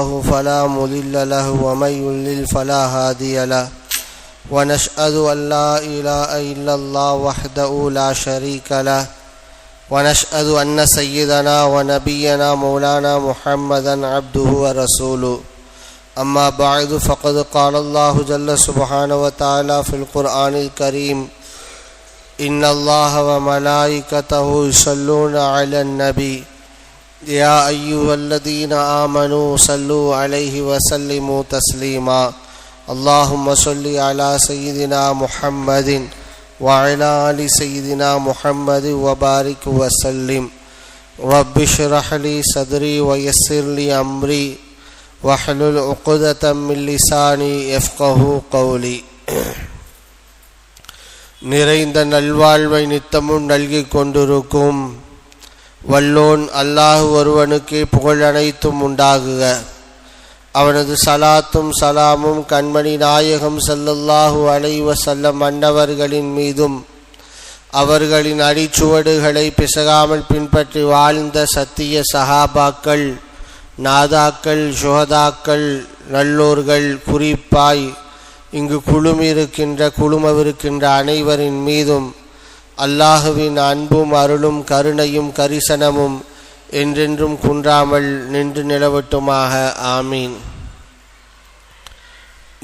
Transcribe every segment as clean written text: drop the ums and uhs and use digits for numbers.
الله فلا مضل له ومن يضلل فلا هادي له ونشهد أن لا إله إلا الله وحده لا شريك له ونشهد أن سيدنا ونبينا مولانا محمدا عبده ورسوله أما بعد فقد قال الله جل سبحانه وتعالى في القرآن الكريم إن الله وملائكته يصلون على النبي يا أيها الذين آمنوا صلوا عليه وسلموا تسليما اللهم صل على سيدنا محمد وعلى آل سيدنا محمد وبارك وسلم رب اشرح لي صدري ويسر لي أمري واحلل عقدة من لساني يفقهوا قولي. நிறைந்த நல்வாழ்வை நித்தமும் நல்கிக் கொண்டிருக்கும் வல்லோன் அல்லாஹ் ஒருவனுக்கு புகழ் அனைத்தும் உண்டாகுக. அவனது சலாத்தும் சலாமும் கண்மணி நாயகம் ஸல்லல்லாஹு அலைஹி வஸல்லம் அன்னவர்களின் மீதும் அவர்களின் அடிச்சுவடுகளை பிசகாமல் பின்பற்றி வாழ்ந்த சத்திய சஹாபாக்கள், நாதாக்கள், சுஹதாக்கள், நல்லோர்கள், குறிப்பாய் இங்கு குழுமவிருக்கின்ற அனைவரின் மீதும் அல்லாஹுவின் அன்பும் அருளும் கருணையும் கரிசனமும் என்றென்றும் குன்றாமல் நின்று நிலவட்டுமாக. ஆமீன்.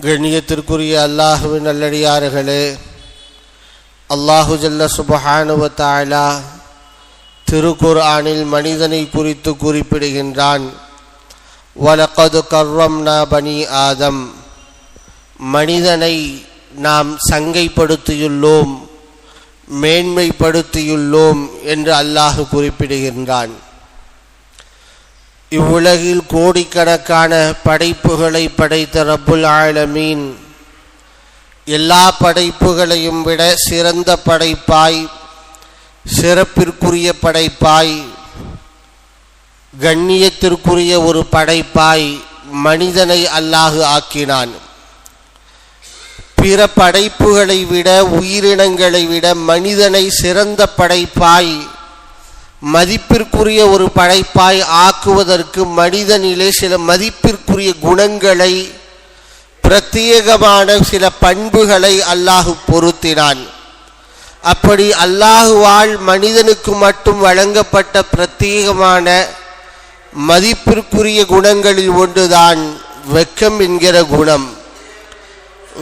கண்ணியத்திற்குரிய அல்லாஹுவின் நல்லடியார்களே, அல்லாஹு ஜல்ல சுப்ஹானஹு வ தஆலா திருக்குர்ஆனில் மனிதனை குறித்து குறிப்பிடுகின்றான். வலகத் கர்ரம்னா பனி ஆதம், மனிதனை நாம் சங்கைப்படுத்தியுள்ளோம், மேன்மைப்படுத்தியுள்ளோம் என்று அல்லாஹ் குறிப்பிடுகின்றான். இவ்வுலகில் கோடிக்கணக்கான படைப்புகளை படைத்த ரப்புல் ஆலமீன் எல்லா படைப்புகளையும் விட சிறந்த படைப்பாய், சிறப்பிற்குரிய படைப்பாய், கண்ணியத்திற்குரிய ஒரு படைப்பாய் மனிதனை அல்லாஹ் ஆக்கினான். பிற படைப்புகளை விட, உயிரினங்களை விட மனிதனை சிறந்த படைப்பாய், மதிப்பிற்குரிய ஒரு படைப்பாய் ஆக்குவதற்கு மனிதனிலே சில மதிப்பிற்குரிய குணங்களை, பிரத்யேகமான சில பண்புகளை அல்லாஹ் பொருத்தினான். அப்படி அல்லாஹுவால் மனிதனுக்கு மட்டும் வழங்கப்பட்ட பிரத்யேகமான மதிப்பிற்குரிய குணங்களில் ஒன்றுதான் வெட்கம் என்கிற குணம்.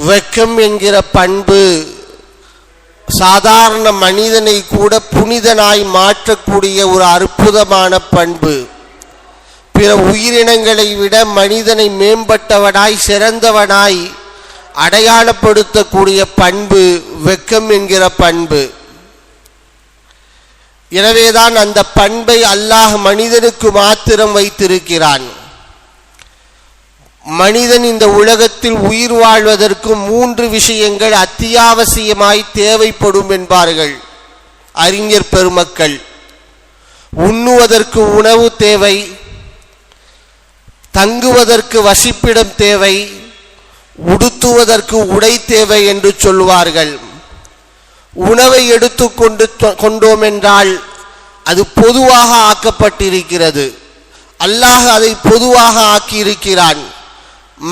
வெட்கம் என்கிற பண்பு சாதாரண மனிதனை கூட புனிதனாய் மாற்றக்கூடிய ஒரு அற்புதமான பண்பு. பிற உயிரினங்களை விட மனிதனை மேம்பட்டவனாய், சிறந்தவனாய் அடையாளப்படுத்தக்கூடிய பண்பு வெட்கம் என்கிற பண்பு. எனவேதான் அந்த பண்பை அல்லாஹ் மனிதனுக்கு மாத்திரம் வைத்திருக்கிறான். மனிதன் இந்த உலகத்தில் உயிர் வாழ்வதற்கு 3 விஷயங்கள் அத்தியாவசியமாய் தேவைப்படும் என்பார்கள் அறிஞர் பெருமக்கள். உண்ணுவதற்கு உணவு தேவை, தங்குவதற்கு வசிப்பிடம் தேவை, உடுத்துவதற்கு உடை தேவை என்று சொல்வார்கள். உணவை கொண்டோம் என்றால் அது பொதுவாக ஆக்கப்பட்டிருக்கிறது. அல்லாஹ் அதை பொதுவாக ஆக்கியிருக்கிறான்.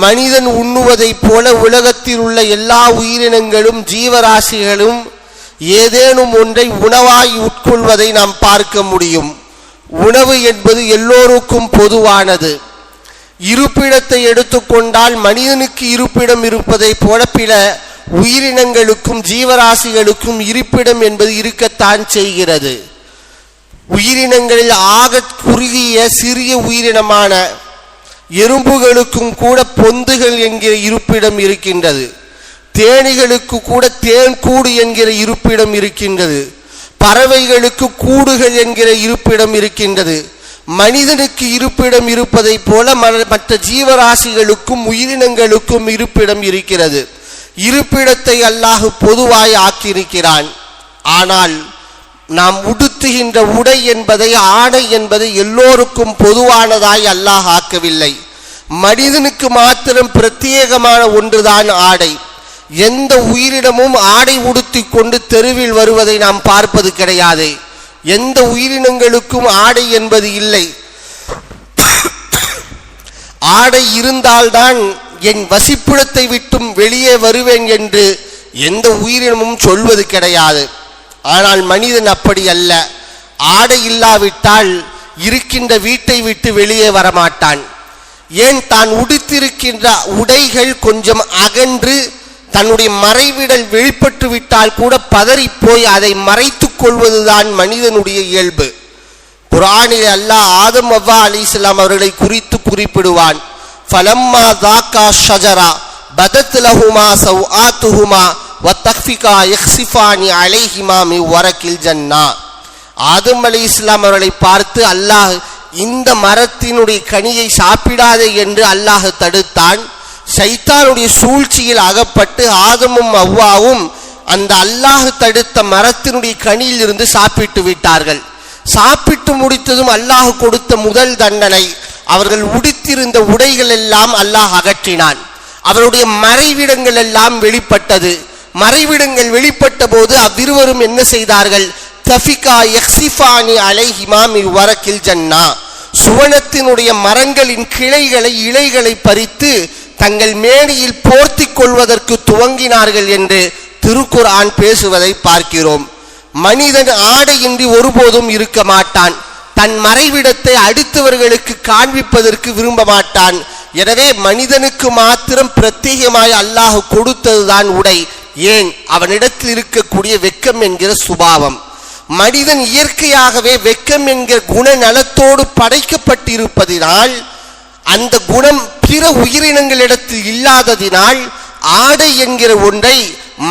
மனிதன் உண்ணுவதைப் போல உலகத்தில் உள்ள எல்லா உயிரினங்களும், ஜீவராசிகளும் ஏதேனும் ஒன்றை உணவாய் உட்கொள்வதை நாம் பார்க்க முடியும். உணவு என்பது எல்லோருக்கும் பொதுவானது. இருப்பிடத்தை எடுத்துக்கொண்டால் மனிதனுக்கு இருப்பிடம் இருப்பதை போல பிற உயிரினங்களுக்கும் ஜீவராசிகளுக்கும் இருப்பிடம் என்பது இருக்கத்தான் செய்கிறது. உயிரினங்களில் ஆக குறுகிய சிறிய உயிரினமான எறும்புகளுக்கும் கூட பொந்துகள் என்கிற இருப்பிடம் இருக்கின்றது. தேனீகளுக்கு கூட தேன்கூடு என்கிற இருப்பிடம் இருக்கின்றது. பறவைகளுக்கு கூடுகள் என்கிற இருப்பிடம் இருக்கின்றது. மனிதனுக்கு இருப்பிடம் இருப்பதை போல மற்ற ஜீவராசிகளுக்கும் உயிரினங்களுக்கும் இருப்பிடம் இருக்கிறது. இருப்பிடத்தை அல்லாஹ் பொதுவாய் ஆக்கியிருக்கிறான். ஆனால் நாம் உடுத்துகின்ற உடை என்பதை, ஆடை என்பதை எல்லோருக்கும் பொதுவானதாய் அல்லாஹ் ஆக்கவில்லை. மனிதனுக்கு மாத்திரம் பிரத்யேகமான ஒன்றுதான் ஆடை. எந்த உயிரினமும் ஆடை உடுத்தி கொண்டு தெருவில் வருவதை நாம் பார்ப்பது கிடையாது. எந்த உயிரினங்களுக்கும் ஆடை என்பது இல்லை. ஆடை இருந்தால்தான் என் வசிப்பிடத்தை விட்டும் வெளியே வருவேன் என்று எந்த உயிரினமும் சொல்வது கிடையாது. ஆனால் மனிதன் அப்படி அல்ல. ஆடை இல்லாவிட்டால் இருக்கின்ற வீட்டை விட்டு வெளியே வரமாட்டான். ஏன், தான் உடுத்திருக்கின்ற உடைகள் கொஞ்சம் அகன்று தன்னுடைய மறைவிடல் வெளிப்பட்டு விட்டால் கூட பதறி போய் அதை மறைத்துக் கொள்வதுதான் மனிதனுடைய இயல்பு. குர்ஆனில் அல்லாஹ் ஆதம் அவ்வா அலைஹிஸ்ஸலாம் அவர்களை குறித்து குறிப்பிடுவான். ஃபலம்மா தாக்கா ஷஜரா பதத் லஹுமா சவ்ஆத்துஹுமா வதக்ஃபிகா யக்ஸிஃபானி அலைஹிமா மின் வரக்கில் ஜன்னா. ஆதம் அலைஹிஸ்ஸலாம் அவர்களை பார்த்து அல்லாஹ் இந்த மரத்தினுடைய கனியை சாப்பிடாதே என்று அல்லாஹ் தடுத்தான். ஷைத்தானுடைய சூழ்ச்சியில் அகப்பட்டு ஆதமும் அவ்வாவும் அந்த அல்லாஹ் தடுத்த மரத்தினுடைய கனியில் இருந்து சாப்பிட்டு விட்டார்கள். சாப்பிட்டு முடித்ததும் அல்லாஹ் கொடுத்த முதல் தண்டனை, அவர்கள் உடுத்திருந்த உடைகள் எல்லாம் அல்லாஹ் அகற்றினான். அவருடைய மறைவிடங்கள் எல்லாம் வெளிப்பட்டது. மறைவிடங்கள் வெளிப்பட்ட போது அவ்விருவரும் என்ன செய்தார்கள்? தஃபிகா யக்ஸிஃபானி அலைஹிமா மின் வரக்கில் ஜன்னா. சுவனத்தினுடைய மரங்களின் கிளைகளை இலைகளை பறித்து தங்கள் மேனியில் போர்த்தி கொள்வதற்கு துவங்கினார்கள் என்று திருக்குர்ஆன் பேசுவதை பார்க்கிறோம். மனிதன் ஆடையின்றி ஒருபோதும் இருக்க மாட்டான். தன் மறைவிடத்தை அடுத்தவர்களுக்கு காண்பிப்பதற்கு விரும்ப மாட்டான். எனவே மனிதனுக்கு மாத்திரம் பிரத்யேகமாய் அல்லாஹ் கொடுத்ததுதான் உடை. ஏன், அவனிடத்தில் இருக்கக்கூடிய வெக்கம் என்கிற சுபாவம். மனிதன் இயற்கையாகவே வெக்கம் என்கிற குணநலத்தோடு படைக்கப்பட்டிருப்பதினால், அந்த குணம் பிற உயிரினங்களிடத்தில் இல்லாததினால் ஆடை என்கிற ஒன்றை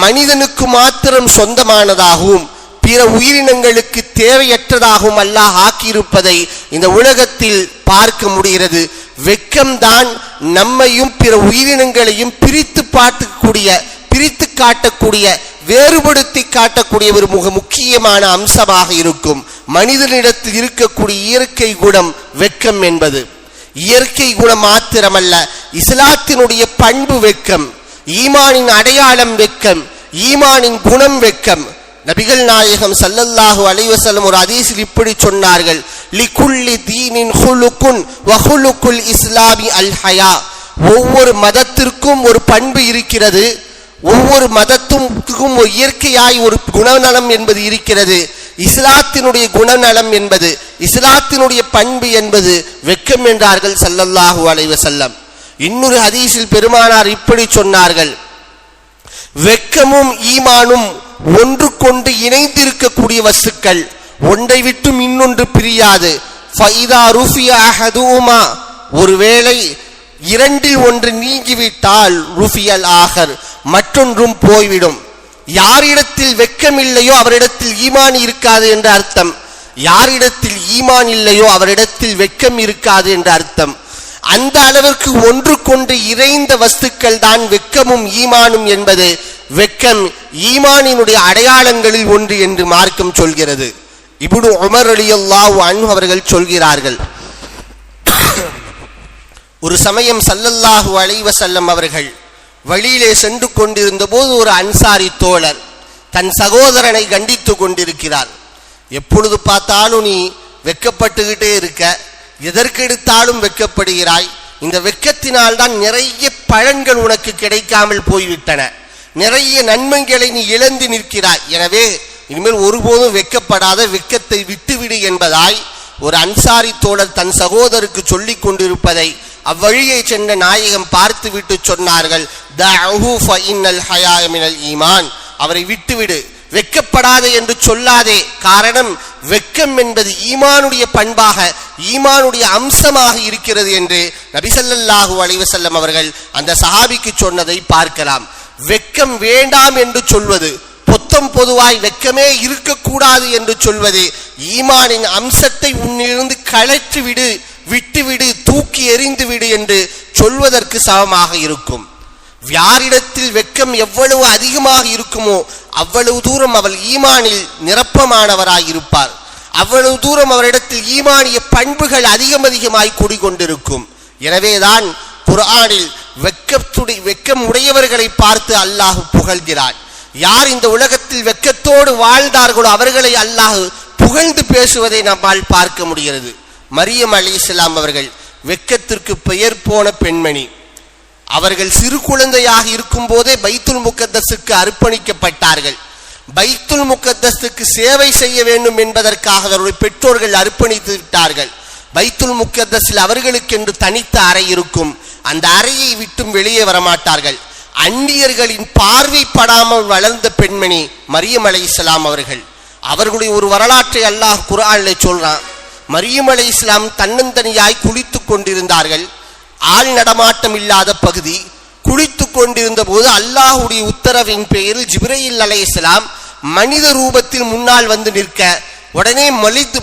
மனிதனுக்கு மாத்திரம் சொந்தமானதாகவும் பிற உயிரினங்களுக்கு தேவையற்றதாகவும் அல்லாஹ் ஆக்கியிருப்பதை இந்த உலகத்தில் பார்க்க முடிகிறது. வெக்கம்தான் நம்மையும் பிற உயிரினங்களையும் பிரித்து காட்டக்கூடிய வேறுபடுத்தி காட்டக்கூடிய ஒரு மிக முக்கியமான அம்சமாக இருக்கும். மனிதனிடத்தில் இருக்கக்கூடிய இயற்கை குணம் வெக்கம் என்பது. இயற்கை குணம் மாத்திரமல்ல, இஸ்லாத்தினுடைய பண்பு வெக்கம், ஈமானின் அடையாளம் வெக்கம், ஈமானின் குணம் வெக்கம். நபிகள் நாயகம் ஸல்லல்லாஹு அலைஹி வஸல்லம் ஒரு ஹதீஸில் இப்படி சொன்னார்கள், லிகுல்லி தீனின் ஹுலுகுன் வ ஹுலுகுல் இஸ்லாமி அல் ஹயா. ஒவ்வொரு மதத்திற்கும் ஒரு பண்பு இருக்கிறது. ஒவ்வொரு மதத்துக்கும் ஒரு இயற்கையாய் ஒரு குணநலம் என்பது இருக்கிறது. இஸ்லாத்தினுடைய குணநலம் என்பது, இஸ்லாத்தினுடைய பண்பு என்பது வெக்கம் என்றார்கள் ஸல்லல்லாஹு அலைஹி வஸல்லம். இன்னொரு ஹதீஸில் பெருமானார் இப்படி சொன்னார்கள், வெக்கமும் ஈமானும் ஒன்றுக்கொன்று இணைந்திருக்கக்கூடிய வஸ்துக்கள், ஒன்றை விட்டும் இன்னொன்று பிரியாது. ஃபைதா ருஃபிய அஹதுமா, ஒருவேளை இரண்டில் ஒன்று நீங்கிவிட்டால் ருஃபியல் ஆகர், மற்றொன்றும் போய்விடும். யாரிடத்தில் வெக்கம் இல்லையோ அவரிடத்தில் ஈமான் இருக்காது என்ற அர்த்தம். யாரிடத்தில் ஈமான் இல்லையோ அவரிடத்தில் வெக்கம் இருக்காது என்ற அர்த்தம். அந்த அளவிற்கு ஒன்றுக்கொன்று இறைந்த வஸ்துக்கள் தான் வெக்கமும் ஈமானும் என்பது. வெக்கம் ஈமானினுடைய அடையாளங்களில் ஒன்று என்று மார்க்கம் சொல்கிறது. இப்னு உமர் ரலியல்லாஹு அன்ஹு அவர்கள் சொல்கிறார்கள், ஒரு சமயம் ஸல்லல்லாஹு அலைஹி வஸல்லம் அவர்கள் வழியிலே சென்று கொண்டிருந்த போது ஒரு அன்சாரி தோழர் தன் சகோதரனை கண்டித்து கொண்டிருக்கிறார். எப்பொழுது பார்த்தாலும் நீ வெக்கப்பட்டுக்கிட்டே இருக்க, எதற்கெடுத்தாலும் வெக்கப்படுகிறாய். இந்த வெக்கத்தினால் தான் நிறைய பலன்கள் உனக்கு கிடைக்காமல் போய்விட்டன, நிறைய நன்மைகளை நீ இழந்து நிற்கிறாய். எனவே இனிமேல் ஒருபோதும் வெக்கப்படாத, வெக்கத்தை விட்டுவிடு என்பதாய் ஒரு அன்சாரி தோழர் தன் சகோதரருக்கு சொல்லி கொண்டிருப்பதை அவ்வழியை சென்ற நாயகம் பார்த்து விட்டு சொன்னார்கள், தஅஹு ஃபஇன்னல் ஹயா மினல் ஈமான், அவரை விட்டுவிடு, வெக்கப்படாதே என்று சொல்லாதே. காரணம், வெக்கம் என்பது ஈமானுடைய பண்பாக, ஈமானுடைய அம்சமாக இருக்கிறது என்று நபி ஸல்லல்லாஹு அலைஹி வஸல்லம் அவர்கள் அந்த சஹாபிக்கு சொன்னதை பார்க்கலாம். வெக்கம் வேண்டாம் என்று சொல்வது, பொத்தம் பொதுவாய் வெக்கமே இருக்கக்கூடாது என்று சொல்வது, ஈமானின் அம்சத்தை உன்னிலிருந்து கழற்றி விடு, விட்டுவிடு, தூக்கி எறிந்து விடு என்று சொல்வதற்கு சமமாக இருக்கும். யாரிடத்தில் வெக்கம் எவ்வளவு அதிகமாக இருக்குமோ அவ்வளவு தூரம் அவள் ஈமானில் நிரப்பமானவராய் இருப்பார். அவ்வளவு தூரம் அவரிடத்தில் ஈமானிய பண்புகள் அதிகமாய் கூடிக்கொண்டிருக்கும். எனவேதான் குர்ஆனில் வெக்கம் உடையவர்களை பார்த்து அல்லாஹ் புகழ்கிறார். யார் இந்த உலகத்தில் வெக்கத்தோடு வாழ்ந்தார்களோ அவர்களை அல்லாஹ் புகழ்ந்து பேசுவதை நம்மால் பார்க்க முடிகிறது. மரியம் அலைஹிஸ்ஸலாம் அவர்கள் வெக்கத்திற்கு பெயர் போன பெண்மணி. அவர்கள் சிறு குழந்தையாக இருக்கும் போதே பைத்துல் முகத்தஸுக்கு அர்ப்பணிக்கப்பட்டார்கள். பைத்துல் முகத்தஸுக்கு சேவை செய்ய வேண்டும் என்பதற்காக அவருடைய பெற்றோர்கள் அர்ப்பணித்து விட்டார்கள். பைத்துல் முகத்தஸில் அவர்களுக்கென்று தனித்த அறை இருக்கும். அந்த அறையை விட்டும் வெளியே வரமாட்டார்கள். அந்நியர்களின் பார்வைப்படாமல் வளர்ந்த பெண்மணி மரியம் அலைஹிஸ்ஸலாம் அவர்கள். அவர்களுடைய ஒரு வரலாற்றை அல்லாஹ் குர்ஆனிலே சொல்றான். மரியம் அலைஹிஸ்ஸலாம் தன்னந்தனியாய் குளித்து கொண்டிருந்தார்கள். ஆள் நடமாட்டம் இல்லாத பகுதி. குளித்து கொண்டிருந்த போது அல்லாஹுடைய உத்தரவின் பெயரில் ஜிப்ரீல் அலைஹிஸ்ஸலாம் மனித ரூபத்தில் முன்னால் வந்து நிற்க, உடனே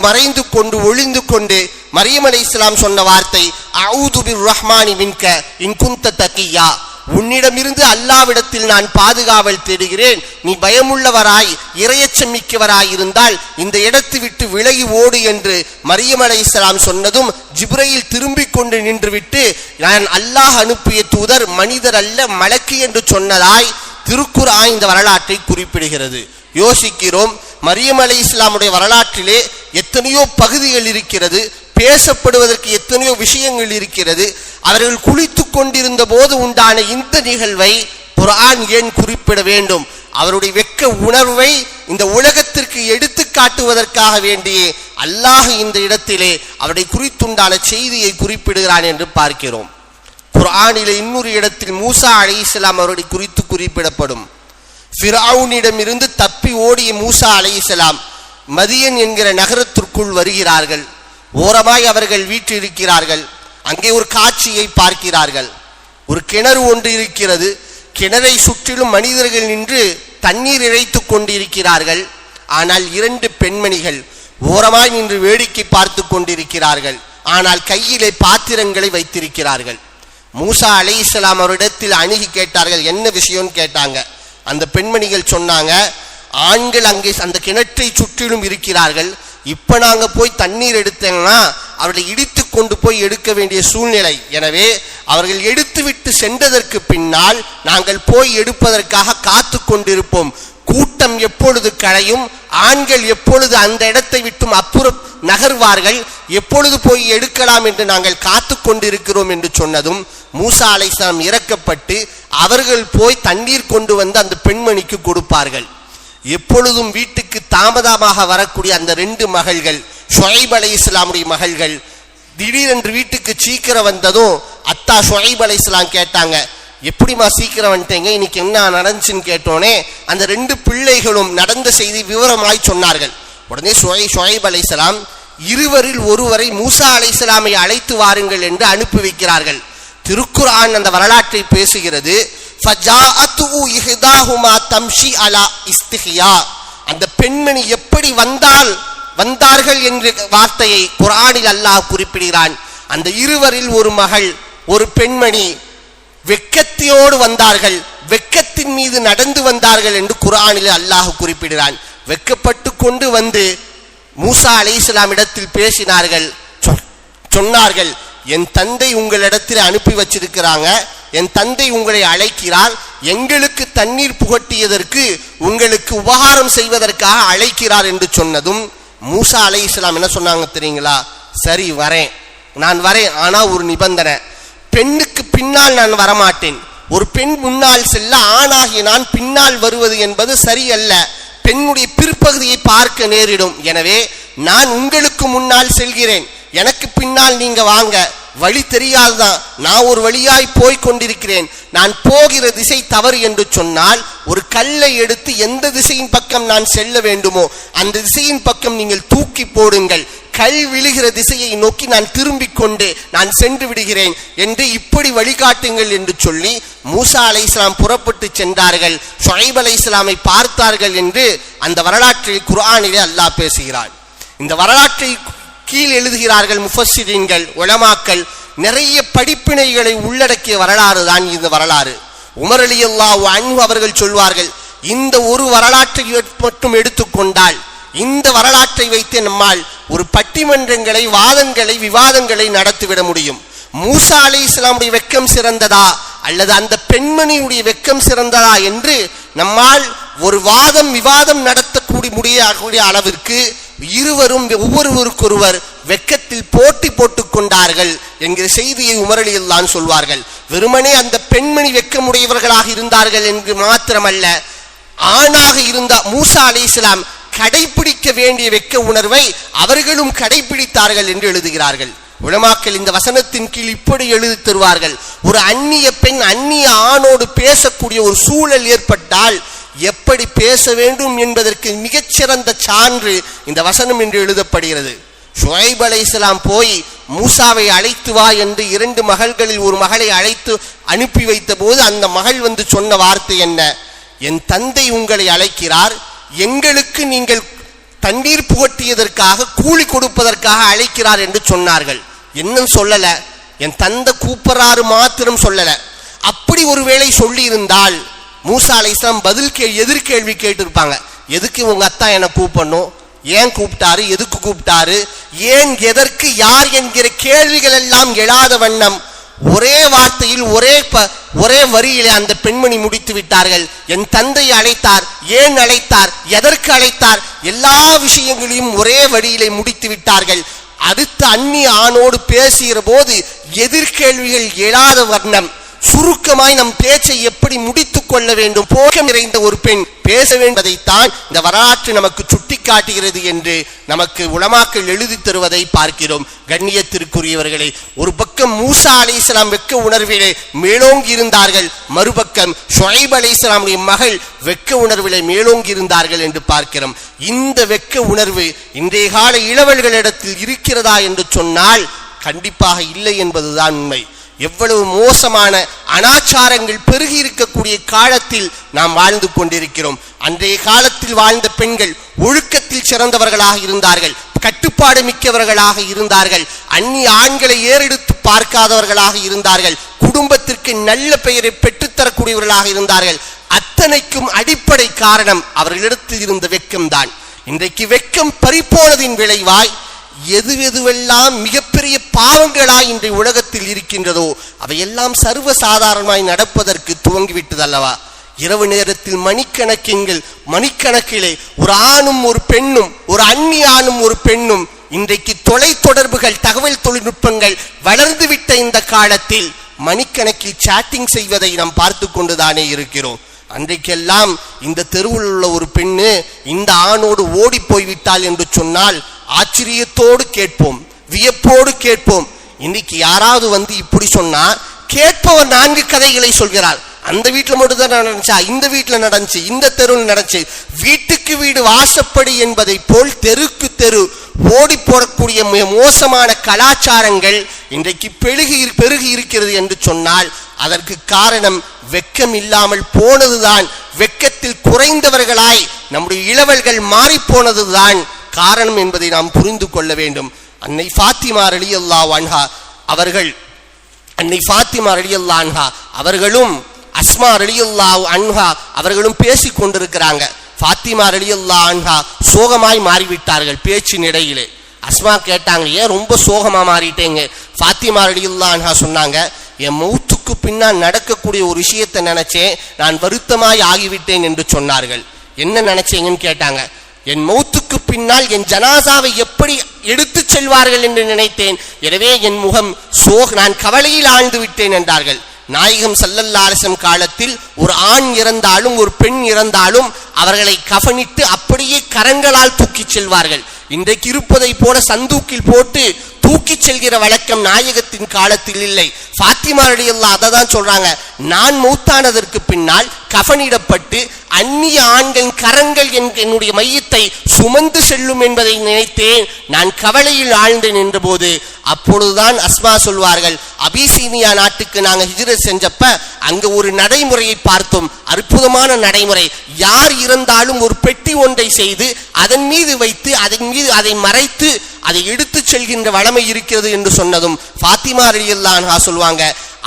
மறைந்து கொண்டு ஒளிந்து கொண்டு மரியம் அலைஹிஸ்ஸலாம் சொன்ன வார்த்தை, அஊது பிர்ரஹ்மானி மின்க இன் குன்த தகியா, உன்னிடமிருந்து அல்லாவிடத்தில் நான் பாதுகாவல் தேடுகிறேன், நீ பயமுள்ளவராய் இறையச்சமிக்கவராய் இருந்தால் இந்த இடத்தை விட்டு விலகி ஓடு என்று மரியம் அலைஹிஸ்ஸலாம் சொன்னதும் ஜிப்ரீல் திரும்பிக் கொண்டு நின்றுவிட்டு, நான் அல்லாஹ் அனுப்பிய தூதர், மனிதர் அல்ல மலக்கு என்று சொன்னதாய் திருக்குர்ஆன் இந்த வரலாற்றை குறிப்பிடுகிறது. யோசிக்கிறோம், மரியம் அலைஹிஸ்ஸலாமுடைய வரலாற்றிலே எத்தனையோ பகுதிகள் இருக்கிறது, பேசப்படுவதற்கு எத்தனையோ விஷயங்கள் இருக்கிறது. அவர்கள் குளித்து கொண்டிருந்த போது உண்டான இந்த நிகழ்வை குர்ஆன் ஏன் குறிப்பிட வேண்டும்? அவருடைய வெக்க உணர்வை இந்த உலகத்திற்கு எடுத்து காட்டுவதற்காக வேண்டியே அல்லாஹ் இந்த இடத்திலே அவருடைய குறித்துண்டான செய்தியை குறிப்பிடுகிறான் என்று பார்க்கிறோம். குர்ஆனிலே இன்னொரு இடத்தில் மூசா அலைஹிஸ்ஸலாம் அவருடைய குறித்து குறிப்பிடப்படும். ஃபிரௌனிடமிருந்து தப்பி ஓடிய மூசா அலைஹிஸ்ஸலாம் மதியன் என்கிற நகரத்திற்குள் வருகிறார்கள். ஓரமாய் அவர்கள் வீற்றிருக்கிறார்கள். அங்கே ஒரு காட்சியை பார்க்கிறார்கள். ஒரு கிணறு ஒன்று இருக்கிறது. கிணறை சுற்றிலும் மனிதர்கள் நின்று தண்ணீர் இறைத்து கொண்டிருக்கிறார்கள். ஆனால் 2 பெண்மணிகள் ஓரமாய் நின்று வேடிக்கை பார்த்து கொண்டிருக்கிறார்கள். ஆனால் கையிலே பாத்திரங்களை வைத்திருக்கிறார்கள். மூசா அலைஹிஸ்ஸலாம் அவரிடத்தில் அணுகி கேட்டார்கள், என்ன விஷயம்னு கேட்டாங்க. அந்த பெண்மணிகள் சொன்னாங்க, ஆண்கள் அங்கே அந்த கிணற்றை சுற்றிலும் இருக்கிறார்கள். இப்ப நாங்க போய் தண்ணீர் எடுத்தோம்னா அவர்களை இடித்து கொண்டு போய் எடுக்க வேண்டிய சூழ்நிலை. எனவே அவர்கள் எடுத்துவிட்டு சென்றதற்கு பின்னால் நாங்கள் போய் எடுப்பதற்காக காத்து கொண்டிருப்போம். கூட்டம் எப்பொழுது களையும், ஆண்கள் எப்பொழுது அந்த இடத்தை விட்டும் அப்புறம் நகர்வார்கள், எப்பொழுது போய் எடுக்கலாம் என்று நாங்கள் காத்து கொண்டிருக்கிறோம் என்று சொன்னதும் மூசா அலைஹிஸ்ஸலாம் இறக்கப்பட்டு அவர்கள் போய் தண்ணீர் கொண்டு வந்து அந்த பெண்மணிக்கு கொடுப்பார்கள். எப்பொழுதும் வீட்டுக்கு தாமதமாக வரக்கூடிய அந்த 2 மகள்கள், ஷுஐப் அலைஹிஸ்ஸலாமுடைய மகள்கள், திடீரென்று வீட்டுக்கு சீக்கிரம் வந்ததும் அத்தா ஷுஐப் அலைஹிஸ்ஸலாம் கேட்டாங்க, எப்படிமா சீக்கிரம் வந்துட்டீங்க, இன்னைக்கு என்ன நடந்துச்சுன்னு கேட்டோனே அந்த 2 பிள்ளைகளும் நடந்த செய்தி விவரமாய் சொன்னார்கள். உடனே ஷுஐப் அலைஹிஸ்ஸலாம் இருவரில் ஒருவரை மூசா அலைஹிஸ்ஸலாமை அழைத்து வாருங்கள் என்று அனுப்பி வைக்கிறார்கள். திருக்குர்ஆன் அந்த வரலாற்றை பேசுகிறது. ஃபஜாஅத்து இஹ்தாஹுமா தம்ஷி அலா இஸ்திஹியா, அந்த பெண்மணி எப்படி வந்தார்கள் என்ற வார்த்தையை குர்ஆனில் அல்லாஹ் குறிப்பிடுகிறான். அந்த இருவரில் ஒரு மகள், ஒரு பெண்மணி வெக்கத்தோடு வந்தார்கள், வெக்கத்தின் மீது நடந்து வந்தார்கள் என்று குர்ஆனில் அல்லாஹ் குறிப்பிடுகிறான். வெக்கப்பட்டு கொண்டு வந்து மூசா அலைஹிஸ்ஸலாம் இடத்தில் பேசினார்கள். சொன்னார்கள், என் தந்தை உங்களிடத்தில் அனுப்பி வச்சிருக்கிறாங்க, என் தந்தை உங்களை அழைக்கிறார், எங்களுக்கு தண்ணீர் புகட்டியதற்கு உங்களுக்கு உபகாரம் செய்வதற்காக அழைக்கிறார் என்று சொன்னதும் மூசா அலைஹிஸ்ஸலாம் என்ன சொன்னாங்க தெரியுங்களா? சரி வரேன், நான் வரேன், ஆனா ஒரு நிபந்தனை, பெண்ணுக்கு பின்னால் நான் வரமாட்டேன். ஒரு பெண் முன்னால் செல்ல ஆணாகிய நான் பின்னால் வருவது என்பது சரியல்ல, பெண்ணுடைய பிற்பகுதியை பார்க்க நேரிடும். எனவே நான் உங்களுக்கு முன்னால் செல்கிறேன், எனக்கு பின்னால் நீங்க வாங்க. வழி தெரியாதுதான், நான் ஒரு வழியாய் போய் கொண்டிருக்கிறேன், நான் போகிற திசை தவறு என்று சொன்னால் ஒரு கல்லை எடுத்து எந்த திசையின் பக்கம் நான் செல்ல வேண்டுமோ அந்த திசையின் பக்கம் நீங்கள் தூக்கி போடுங்கள், கல் விழுகிற திசையை நோக்கி நான் திரும்பிக் கொண்டு நான் சென்று விடுகிறேன் என்று இப்படி வழிகாட்டுங்கள் என்று சொல்லி மூசா அலைஹிஸ்ஸலாம் புறப்பட்டு சென்றார்கள். ஷுஐப் அலைஹிஸ்ஸலாமை பார்த்தார்கள் என்று அந்த வரலாற்றில் குர்ஆனிலே அல்லாஹ் பேசுகிறான். இந்த வரலாற்றை கீழ் எழுதுகிறார்கள் முஃபஸ்ஸிரீன்கள், உலமாக்கள். நிறைய படிப்பினைகளை உள்ளடக்கிய வரலாறு தான் இந்த வரலாறு. உமர் ரலியல்லாஹு அன்ஹு அவர்கள் சொல்வார்கள், இந்த ஒரு வரலாற்றை மட்டும் எடுத்துக்கொண்டால், இந்த வரலாற்றை வைத்து நம்மால் ஒரு பட்டிமன்றங்களை, வாதங்களை, விவாதங்களை நடத்திவிட முடியும். மூசா அலைஹிஸ்ஸலாமுடைய வெக்கம் சிறந்ததா அல்லது அந்த பெண்மணியுடைய வெக்கம் சிறந்ததா என்று நம்மால் ஒரு வாதம் விவாதம் நடத்தக்கூடிய முடியக்கூடிய அளவிற்கு இருவரும் ஒவ்வொருவருக்கொருவர் வெக்கத்தில் போட்டி போட்டுக் கொண்டார்கள் என்கிற செய்தியை உமர் ரலியல்லாஹு அன்ஹு சொல்வார்கள். வெறுமனே அந்த பெண்மணி வெக்கமுடையவர்களாக இருந்தார்கள் என்று மாத்திரமல்ல, ஆணாக இருந்த மூசா அலைஹிஸ்ஸலாம் கடைபிடிக்க வேண்டிய வெக்க உணர்வை அவர்களும் கடைபிடித்தார்கள் என்று எழுதுகிறார்கள் உலமாக்கள். இந்த வசனத்தின் கீழ் இப்படி எழுதி தருவார்கள், ஒரு அந்நிய பெண் அந்நிய ஆணோடு பேசக்கூடிய ஒரு சூழல் ஏற்பட்டால் எப்படி பேச வேண்டும் என்பதற்கு மிகச்சிறந்த சான்று இந்த வசனம் என்று எழுதப்படுகிறது. ஷுஐப் அலைஹிஸ்ஸலாம் போய் மூசாவை அழைத்து வா என்று 2 மகள்களில் ஒரு மகளை அழைத்து அனுப்பி வைத்த போது அந்த மகள் வந்து சொன்ன வார்த்தை என்ன? என் தந்தை உங்களை அழைக்கிறார், எங்களுக்கு நீங்கள் தண்ணீர் புகட்டியதற்காக கூலி கொடுப்பதற்காக அழைக்கிறார் என்று சொன்னார்கள். என்னன்னு சொல்லல, என் தந்தை கூப்பிடுறாரு மாத்திரம் சொல்லல. அப்படி ஒருவேளை சொல்லி இருந்தால் மூசா அலைஹிஸ்ஸலாம் எதிர்கேள்வி கேட்டிருப்பாங்க. எதுக்கு உங்க அத்தா என்ன கூப்பிடணும், ஏன் கூப்பிட்டாரு, எதுக்கு கூப்பிட்டாரு, ஏன் எதற்கு யார் என்கிற கேள்விகள் எல்லாம் எழாத வண்ணம் ஒரே வார்த்தையில் ஒரே வரியிலே அந்த பெண்மணி முடித்து விட்டார்கள். என் தந்தை அழைத்தார், ஏன் அழைத்தார், எதற்கு அழைத்தார், எல்லா விஷயங்களையும் ஒரே வரியிலே முடித்து விட்டார்கள். அடுத்த அந்நிய ஆணோடு பேசுகிற போது எதிர்கேள்விகள் எழாத வண்ணம் சுருக்கமாய் நம் பேச்சை எப்படி முடித்துக் கொள்ள வேண்டும், போகம் நிறைந்த ஒரு பெண் பேச வேண்டியதைத்தான் இந்த வரலாற்று நமக்கு சுட்டி காட்டுகிறது என்று நமக்கு உலமாக்கள் எழுதி தருவதை பார்க்கிறோம். கண்ணியத்திற்குரியவர்களே, ஒரு பக்கம் மூசா அலைஹிஸ்ஸலாம் வெக்க உணர்விலே மேலோங்கி இருந்தார்கள், மறுபக்கம் ஷுஐப் அலைஹிஸ்ஸலாமுடைய மகள் வெக்க உணர்விலே மேலோங்கி இருந்தார்கள் என்று பார்க்கிறோம். இந்த வெக்க உணர்வு இன்றைய கால இளவல்களிடத்தில் இருக்கிறதா என்று சொன்னால் கண்டிப்பாக இல்லை என்பதுதான் உண்மை. எவ்வளவு மோசமான அனாச்சாரங்கள் பெருகி இருக்கக்கூடிய காலத்தில் நாம் வாழ்ந்து கொண்டிருக்கிறோம். அன்றைய காலத்தில் வாழ்ந்த பெண்கள் ஒழுக்கத்தில் சிறந்தவர்களாக இருந்தார்கள், கட்டுப்பாடு மிக்கவர்களாக இருந்தார்கள், அந்நிய ஆண்களை ஏறெடுத்து பார்க்காதவர்களாக இருந்தார்கள், குடும்பத்திற்கு நல்ல பெயரை பெற்றுத்தரக்கூடியவர்களாக இருந்தார்கள். அத்தனைக்கும் அடிப்படை காரணம் அவர்களிடத்தில் இருந்த வெக்கம்தான். இன்றைக்கு வெக்கம் பறிப்போனதின் விளைவாய் எதுவெல்லாம் மிகப்பெரிய பாவங்களாய் இன்றைய உலகத்தில் இருக்கின்றதோ அவையெல்லாம் சர்வசாதாரணமாய் நடப்பதற்கு துவங்கிவிட்டது அல்லவா? இரவு நேரத்தில் மணிக்கணக்கிலே ஒரு ஆணும் ஒரு பெண்ணும், ஒரு அந்நிய ஆணும் ஒரு பெண்ணும், இன்றைக்கு தொலை தொடர்புகள் தகவல் தொழில்நுட்பங்கள் வளர்ந்துவிட்ட இந்த காலத்தில் மணிக்கணக்கில் சாட்டிங் செய்வதை நாம் பார்த்து கொண்டுதானே இருக்கிறோம். அன்றைக்கெல்லாம் இந்த தெருவில் உள்ள ஒரு பெண்ணு இந்த ஆணோடு ஓடி போய்விட்டாள் என்று சொன்னால் ஆச்சரியத்தோடு கேட்போம், வியப்போடு கேட்போம். இன்னைக்கு யாராவது வந்து இப்படி சொன்னா கேட்பவர் 4 கதைகளை சொல்கிறார். அந்த வீட்டுல மட்டும் தான் நடந்துச்சா, இந்த வீட்டுல நடந்துச்சு, இந்த தெருவில் நடந்துச்சு. வீட்டுக்கு வீடு வாசப்படி என்பதை போல் தெருக்கு தெரு ஓடி போடக்கூடிய மோசமான கலாச்சாரங்கள் இன்றைக்கு பெருகி இருக்கிறது என்று சொன்னால் அதற்கு காரணம் வெக்கம் இல்லாமல் போனதுதான். வெக்கத்தில் குறைந்தவர்களாய் நம்முடைய இளவல்கள் மாறி போனதுதான் காரணம் என்பதை நாம் புரிந்து கொள்ள வேண்டும். அன்னை ஃபாத்திமா ரலியல்லாஹு அன்ஹா அவர்களும் அஸ்மா ரலியல்லாஹு அன்ஹா அவர்களும் பேசிக் கொண்டிருக்கிறாங்க. ஃபாத்திமா ரலியல்லாஹு அன்ஹா சோகமாய் மாறிவிட்டார்கள் பேச்சின் இடையிலே. அஸ்மா கேட்டாங்க, ஏன் ரொம்ப சோகமா மாறிட்டேங்க? ஃபாத்திமா ரலியல்லாஹு அன்ஹா சொன்னாங்க, என் மௌத்துக்கு பின்னால் நடக்கக்கூடிய ஒரு விஷயத்தை நினைச்சேன், நான் வருத்தமாய் ஆகிவிட்டேன் என்று சொன்னார்கள். என்ன நினைச்சீங்கன்னு கேட்டாங்க. என் மௌத்துக்கு பின்னால் என் ஜனாசாவை எப்படி எடுத்து செல்வார்கள் என்று நினைத்தேன், எனவே என் முகம் நான் கவலையில் ஆழ்ந்து விட்டேன் என்றார்கள். நாயகம் ஸல்லல்லாஹு அலைஹி வஸல்லம் காலத்தில் ஒரு ஆண் இறந்தாலும் ஒரு பெண் இறந்தாலும் அவர்களை கஃனிட்டு அப்படியே கரங்களால் தூக்கி செல்வார்கள். இன்றைக்கு இருப்பதை போல சந்தூக்கில் போட்டு தூக்கி செல்கிற வழக்கம் நாயகத்தின் காலத்தில் இல்லை. ஃபாத்திமா ரலியல்லாஹு அதை தான் சொல்றாங்க, நான் மௌத்தானதற்கு பின்னால் கஃனிடப்பட்டு அந்நிய ஆண்களின் கரங்கள் என்னுடைய மையத்தை சுமந்து செல்லும் என்பதை நினைத்தேன், நான் கவலையில் ஆழ்ந்தேன் என்ற போது அப்பொழுதுதான் அஸ்மா சொல்வார்கள், அபிசீனியா நாட்டுக்கு நாங்கள் ஹிஜ்ரத் செஞ்சப்ப அங்க ஒரு நடைமுறையை பார்த்தோம், அற்புதமான நடைமுறை. யார் இறந்தாலும் ஒரு பெட்டி ஒன்றை செய்து அதன் மீது வைத்து அதை மறைத்து அதை எடுத்து செல்கின்ற வளமை இருக்கிறது என்று சொன்னதும் ஃபாத்திமா ரலியல்லாஹு அன்ஹா சொல்வாங்க,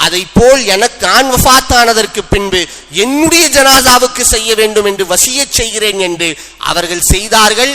அதை போல் நான் வஃபாத்தானதற்கு பின்பு என்னுடைய ஜனாசாவுக்கு செய்ய வேண்டும் என்று வசியத் செய்கிறேன் என்று அவர்கள் செய்தார்கள்.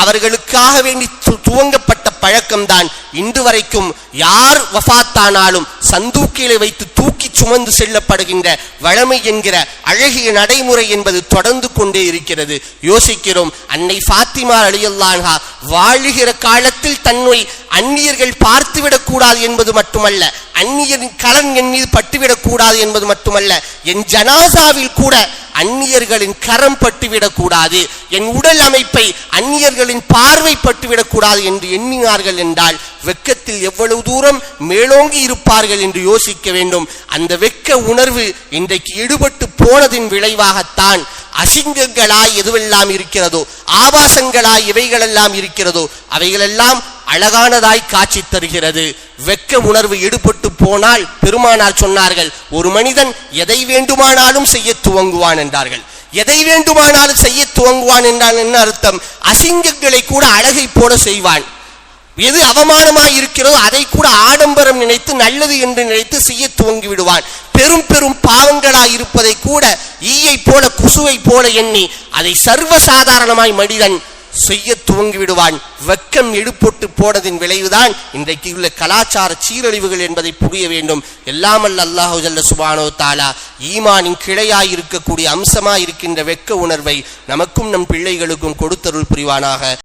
அவர்களுக்காக வேண்டி துவங்கப்பட்ட பழக்கம்தான் இன்று வரைக்கும் யார் வஃபாத்தானாலும் சந்தூக்கிலே வைத்து தூக்கி சுமந்து செல்லப்படுகின்ற வளமை என்கிற அழகிய நடைமுறை என்பது தொடர்ந்து கொண்டே இருக்கிறது. யோசிக்கிறோம், அன்னை ஃபாத்திமா ரலியல்லாஹு அன்ஹா வாழுகிற காலத்தில் தன்னை அந்நியர்கள் பார்த்துவிடக் கூடாது என்பது மட்டுமல்ல, அந்நியரின் கலன் என் மீது பட்டுவிடக் கூடாது என்பது மட்டுமல்ல, என் ஜனாசாவில் கூட அந்நியர்களின் கரம் பட்டுவிடக் கூடாது, என் உடல் அமைப்பை அந்நியர்களின் பார்வை பட்டுவிடக் கூடாது என்று எண்ணினார்கள் என்றால் வெட்கத்தில் எவ்வளவு தூரம் மேலோங்கி இருப்பார்கள் என்று யோசிக்க வேண்டும். அந்த வெட்க உணர்வு இன்றைக்கு ஈடுபட்டு போனதின் விளைவாகத்தான் அசிங்கங்களாய் எதுவெல்லாம் இருக்கிறதோ, ஆபாசங்களாய் எவைகளெல்லாம் இருக்கிறதோ அவைகளெல்லாம் அழகானதாய் காட்சி தருகிறது. வெட்க உணர்வு ஈடுபட்டு போனால் பெருமானார் சொன்னார்கள், ஒரு மனிதன் எதை வேண்டுமானாலும் செய்ய துவங்குவான் என்றார்கள். எதை வேண்டுமானாலும் செய்ய துவங்குவான் என்றால் என்ன அர்த்தம்? அசிங்கங்களை கூட அழகை போல செய்வான். எது அவமானமாய் இருக்கிறதோ அதை கூட ஆடம்பரம் நினைத்து நல்லது என்று நினைத்து செய்ய துவங்கி விடுவான். பெரும் பெரும் பாவங்களாய் இருப்பதை கூட ஈயை போல குசுவை போல எண்ணி அதை சர்வசாதாரணமாய் மனிதன் செய்ய துவங்கி விடுவான். வெட்கம் எடுப்பட்டு போனதின் விளைவுதான் இன்றைக்கு உள்ள கலாச்சார சீரழிவுகள் என்பதை புரிய வேண்டும். எல்லாமல்ல அல்லாஹு ஜல்ல சுப்ஹானஹு வ தஆலா ஈமானின் கிளையாய் இருக்கக்கூடிய அம்சமாய் இருக்கின்ற வெட்க உணர்வை நமக்கும் நம் பிள்ளைகளுக்கும் கொடுத்தருள் புரிவானாக.